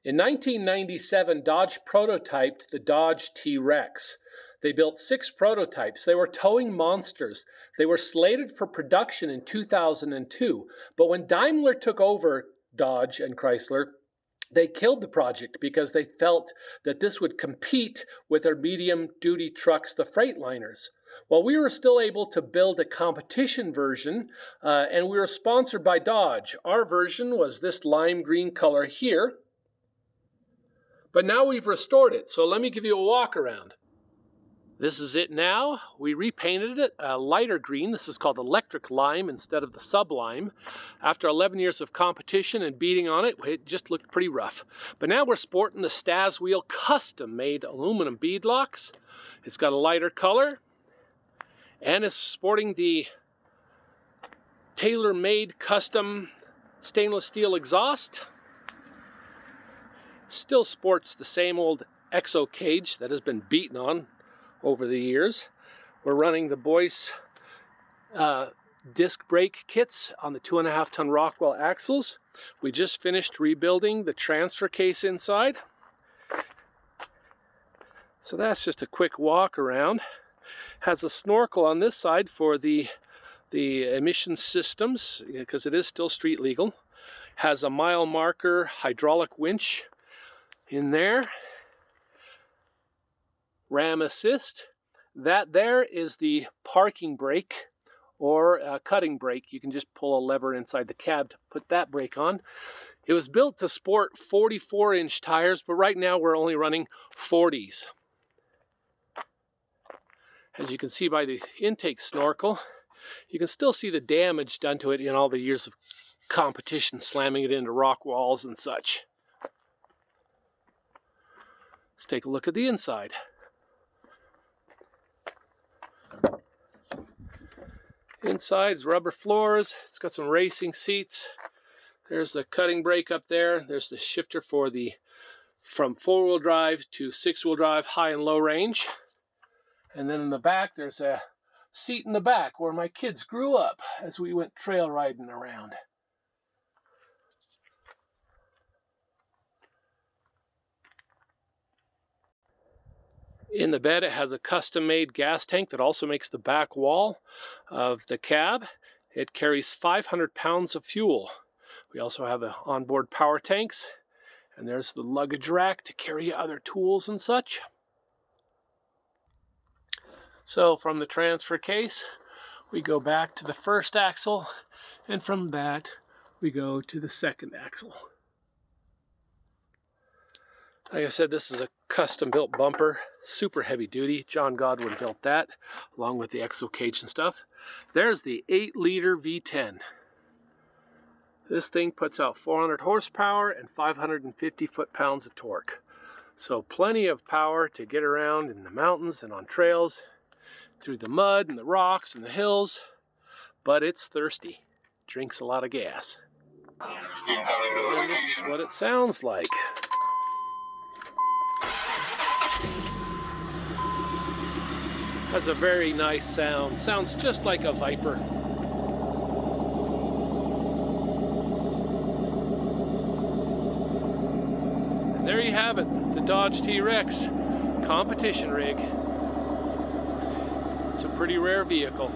In 1997, Dodge prototyped the Dodge T-Rex. They built 6 prototypes. They were towing monsters. They were slated for production in 2002, but when Daimler took over Dodge and Chrysler, they killed the project because they felt that this would compete with their medium-duty trucks, the Freightliners. Well, we were still able to build a competition version, and we were sponsored by Dodge. Our version was this lime green color here, but now we've restored it, so let me give you a walk around. This is it now. We repainted it a lighter green. This is called electric lime instead of the sublime. After 11 years of competition and beating on it, it just looked pretty rough. But now we're sporting the Staz Wheel custom-made aluminum bead locks. It's got a lighter color, and it's sporting the tailor-made custom stainless steel exhaust. Still sports the same old exo cage that has been beaten on over the years. We're running the Boyce disc brake kits on the 2.5-ton Rockwell axles. We just finished rebuilding the transfer case inside. So that's just a quick walk around. Has a snorkel on this side for the emission systems, because it is still street legal. Has a mile marker hydraulic winch in there. Ram assist. That there is the parking brake or cutting brake. You can just pull a lever inside the cab to put that brake on. It was built to sport 44-inch tires, but right now we're only running 40s. As you can see by the intake snorkel, you can still see the damage done to it in all the years of competition, slamming it into rock walls and such. Let's take a look at the inside. Inside's rubber floors. It's got some racing seats. There's the cutting brake up there. There's the shifter for the from 4-wheel drive to 6-wheel drive, high and low range. And then in the back, there's a seat in the back where my kids grew up as we went trail riding around. In the bed, it has a custom-made gas tank that also makes the back wall of the cab. It carries 500 pounds of fuel. We also have the onboard power tanks, and there's the luggage rack to carry other tools and such. So from the transfer case, we go back to the first axle, and from that, we go to the second axle. Like I said, this is a custom-built bumper, super heavy duty. John Godwin built that, along with the exo cage and stuff. There's the 8-liter V10. This thing puts out 400 horsepower and 550 foot-pounds of torque. So plenty of power to get around in the mountains and on trails, through the mud and the rocks and the hills, but it's thirsty. Drinks a lot of gas. And this is what it sounds like. Has a very nice sound. Sounds just like a Viper. And there you have it, the Dodge T-Rex competition rig. It's a pretty rare vehicle.